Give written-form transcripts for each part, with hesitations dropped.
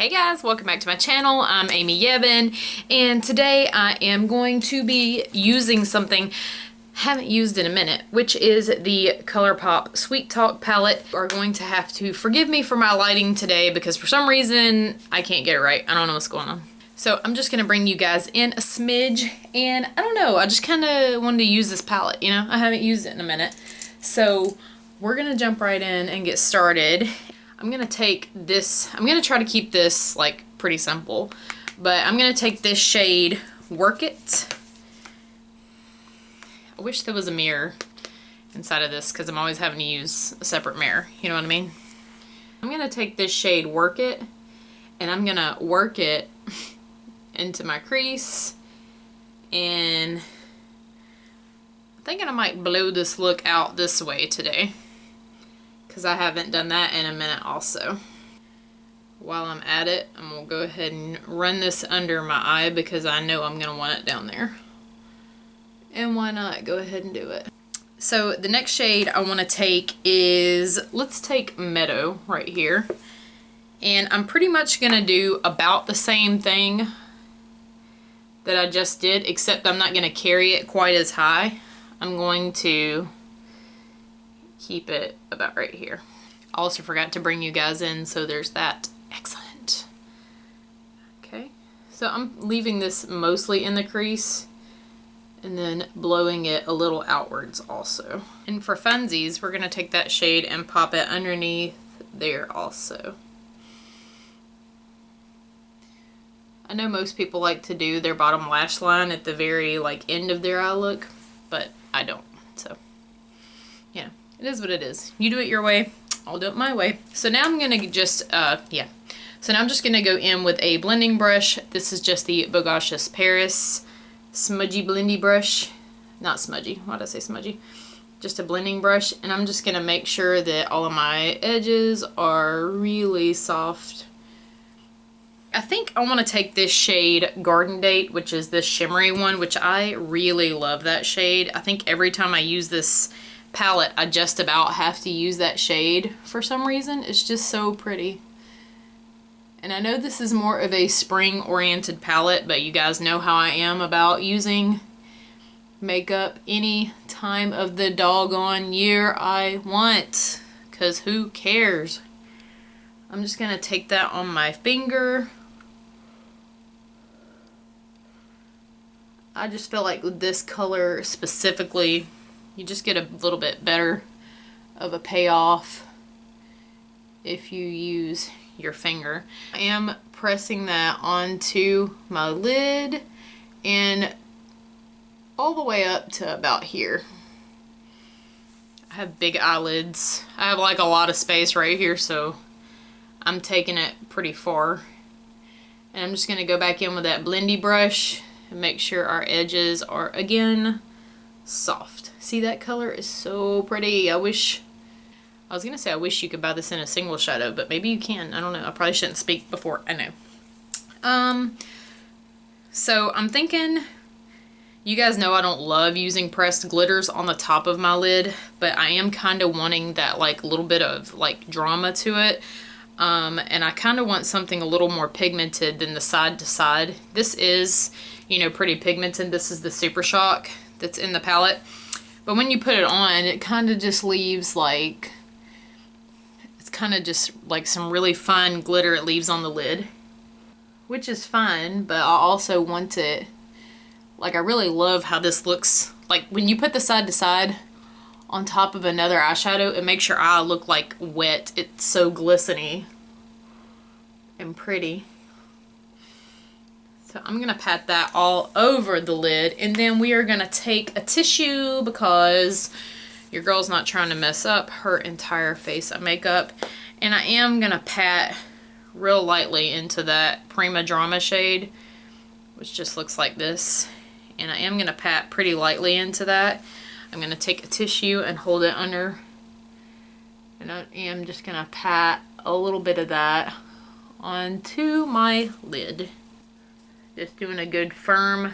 Hey guys, welcome back to my channel. I'm Amy Yvan, and today I am going to be using something I haven't used in a minute, which is the Colourpop Sweet Talk palette. You are going to have to forgive me for my lighting today because for some reason I can't get it right. I don't know what's going on. So I'm just gonna bring you guys in a smidge, and I don't know, I just kind of wanted to use this palette, you know? I haven't used it in a minute. So we're gonna jump right in and get started. I'm gonna take this, I'm gonna try to keep this like pretty simple, but I'm gonna take this shade, Work It. I wish there was a mirror inside of this because I'm always having to use a separate mirror, you know what I mean? I'm gonna take this shade, Work It, and I'm gonna work it into my crease, and I'm thinking I might blow this look out this way today, because I haven't done that in a minute also. While I'm at it, I'm going to go ahead and run this under my eye because I know I'm going to want it down there. And why not go ahead and do it. So the next shade I want to take is, let's take Meadow right here. And I'm pretty much going to do about the same thing that I just did, except I'm not going to carry it quite as high. I'm going to keep it about right here. I also forgot to bring you guys in, so there's that. Excellent. Okay, so I'm leaving this mostly in the crease and then blowing it a little outwards also. And for funsies, we're gonna take that shade and pop it underneath there also. I know most people like to do their bottom lash line at the very like end of their eye look, but I don't, so yeah. It is what it is. You do it your way, I'll do it my way. So now I'm gonna just, So now I'm just gonna go in with a blending brush. This is just the Bogacious Paris smudgy blendy brush. Not smudgy, why did I say smudgy? Just a blending brush, and I'm just gonna make sure that all of my edges are really soft. I think I wanna take this shade Garden Date, which is this shimmery one, which I really love that shade. I think every time I use this palette, I just about have to use that shade for some reason. It's just so pretty. And I know this is more of a spring oriented palette, but you guys know how I am about using makeup any time of the doggone year I want, because who cares? I'm just gonna take that on my finger. I just feel like with this color specifically, you just get a little bit better of a payoff if you use your finger. I am pressing that onto my lid and all the way up to about here. I have big eyelids. I have like a lot of space right here, so I'm taking it pretty far. And I'm just gonna go back in with that blendy brush and make sure our edges are, again, soft. See, that color is so pretty. I was gonna say I wish you could buy this in a single shadow, but maybe you can. I don't know. I probably shouldn't speak before I know. So I'm thinking, you guys know I don't love using pressed glitters on the top of my lid, but I am kind of wanting that like little bit of like drama to it. And I kind of want something a little more pigmented than the side to side. This is, you know, pretty pigmented. This is the Super Shock that's in the palette. But when you put it on, it kind of just leaves like, it's kind of just like some really fine glitter it leaves on the lid, which is fine, but I also want it, like I really love how this looks. Like when you put the side to side on top of another eyeshadow, it makes your eye look like wet. It's so glistening and pretty. So I'm gonna pat that all over the lid, and then we are gonna take a tissue because your girl's not trying to mess up her entire face of makeup. And I am gonna pat real lightly into that Prima Drama shade, which just looks like this. And I am gonna pat pretty lightly into that. I'm gonna take a tissue and hold it under, and I am just gonna pat a little bit of that onto my lid. Just doing a good firm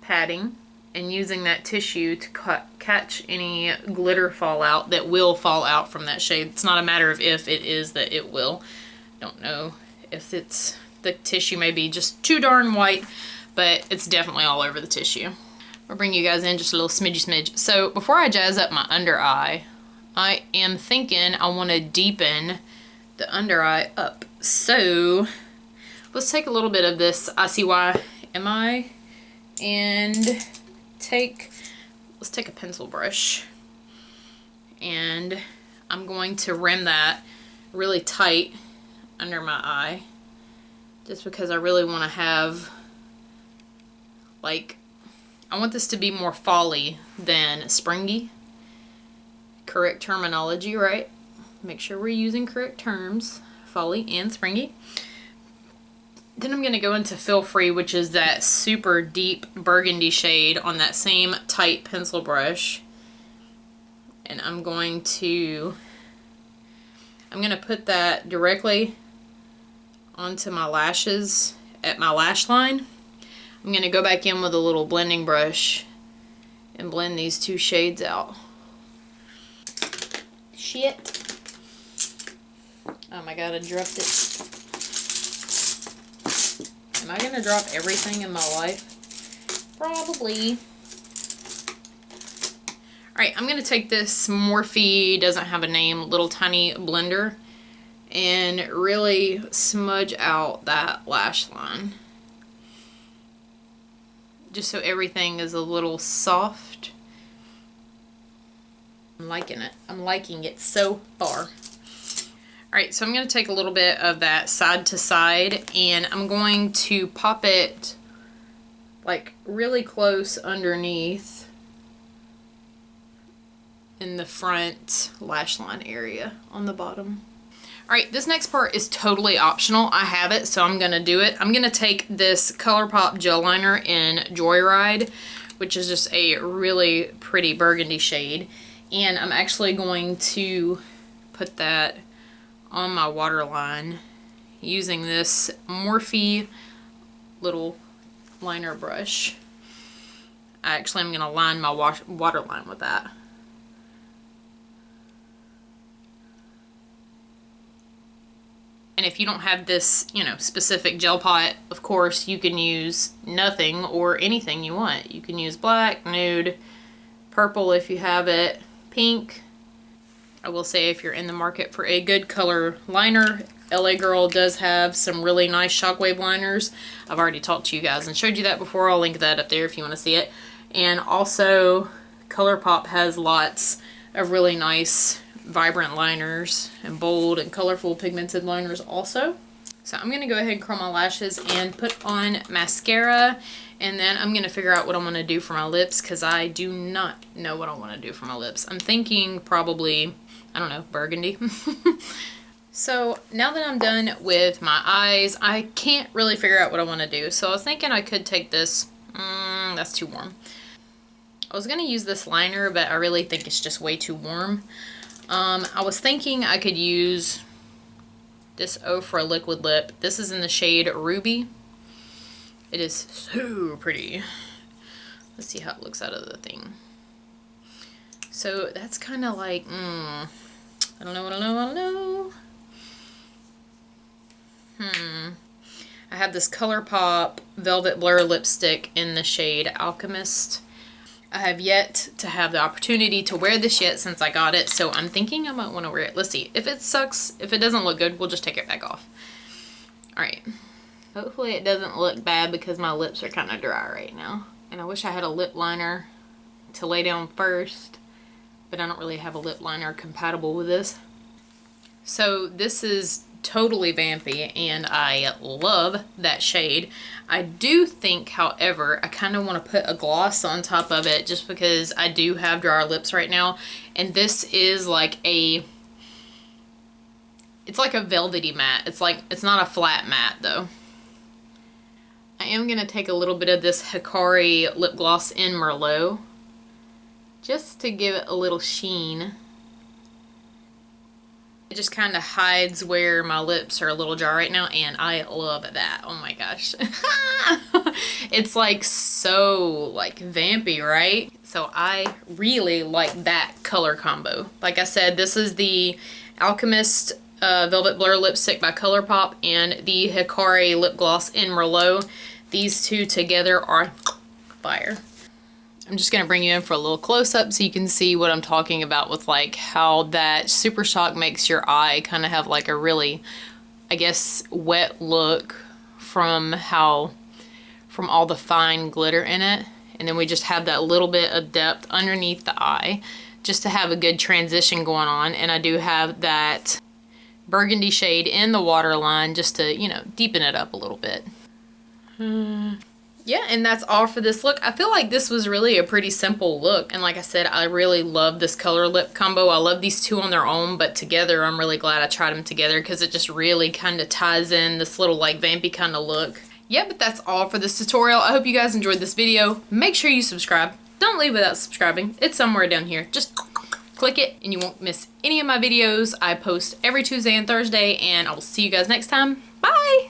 patting and using that tissue to catch any glitter fallout that will fall out from that shade. It's not a matter of if, it is that it will. Don't know if it's, the tissue may be just too darn white, but it's definitely all over the tissue. I'll bring you guys in just a little smidge. So before I jazz up my under eye, I am thinking I want to deepen the under eye up. So let's take a little bit of this ICYMI and let's take a pencil brush, and I'm going to rim that really tight under my eye, just because I really want to have, like, I want this to be more fall-y than springy. Correct terminology, right? Make sure we're using correct terms, fall-y and springy. Then I'm going to go into Feel Free, which is that super deep burgundy shade on that same tight pencil brush. And I'm going to put that directly onto my lashes at my lash line. I'm going to go back in with a little blending brush and blend these two shades out. Shit. Oh my god, I dropped it. Am I going to drop everything in my life? Probably. Alright, I'm going to take this Morphe, doesn't have a name, little tiny blender, and really smudge out that lash line. Just so everything is a little soft. I'm liking it. I'm liking it so far. Alright, so I'm going to take a little bit of that side to side, and I'm going to pop it like really close underneath in the front lash line area on the bottom. Alright, this next part is totally optional. I have it, so I'm going to do it. I'm going to take this Colourpop gel liner in Joyride, which is just a really pretty burgundy shade, and I'm actually going to put that on my waterline using this Morphe little liner brush. I'm going to line my waterline with that. And if you don't have this, you know, specific gel pot, of course, you can use nothing or anything you want. You can use black, nude, purple if you have it, pink. I will say if you're in the market for a good color liner, LA Girl does have some really nice shockwave liners. I've already talked to you guys and showed you that before. I'll link that up there if you want to see it. And also, Colourpop has lots of really nice vibrant liners and bold and colorful pigmented liners also. So I'm going to go ahead and curl my lashes and put on mascara, and then I'm going to figure out what I'm going to do for my lips, because I do not know what I want to do for my lips. I'm thinking probably, I don't know, burgundy. So now that I'm done with my eyes, I can't really figure out what I want to do. So I was thinking I could take this, that's too warm. I was going to use this liner, but I really think it's just way too warm. I was thinking I could use this O for a liquid lip. This is in the shade Ruby. It is so pretty. Let's see how it looks out of the thing. So that's kind of like, I don't know. I have this Colourpop Velvet Blur lipstick in the shade Alchemist. I have yet to have the opportunity to wear this yet since I got it, so I'm thinking I might want to wear it. Let's see. If it sucks, if it doesn't look good, we'll just take it back off. Alright. Hopefully it doesn't look bad because my lips are kind of dry right now. And I wish I had a lip liner to lay down first, but I don't really have a lip liner compatible with this. So this is totally vampy, and I love that shade. I do think, however, I kind of want to put a gloss on top of it just because I do have dry lips right now, and this is like a, it's like a velvety matte. It's like, it's not a flat matte though. I am going to take a little bit of this Hikari lip gloss in Merlot just to give it a little sheen. It just kind of hides where my lips are a little dry right now, and I love that. Oh my gosh. It's like so like vampy, right? So I really like that color combo. Like I said, this is the Alchemist Velvet Blur lipstick by Colourpop and the Hikari lip gloss in Merlot. These two together are fire. I'm just gonna bring you in for a little close-up so you can see what I'm talking about with like how that Super Shock makes your eye kind of have like a really, I guess, wet look from all the fine glitter in it. And then we just have that little bit of depth underneath the eye just to have a good transition going on. And I do have that burgundy shade in the waterline just to, you know, deepen it up a little bit. Yeah, and that's all for this look. I feel like this was really a pretty simple look. And like I said, I really love this color lip combo. I love these two on their own, but together I'm really glad I tried them together because it just really kind of ties in this little like vampy kind of look. Yeah, but that's all for this tutorial. I hope you guys enjoyed this video. Make sure you subscribe. Don't leave without subscribing. It's somewhere down here. Just click it and you won't miss any of my videos. I post every Tuesday and Thursday, and I will see you guys next time. Bye!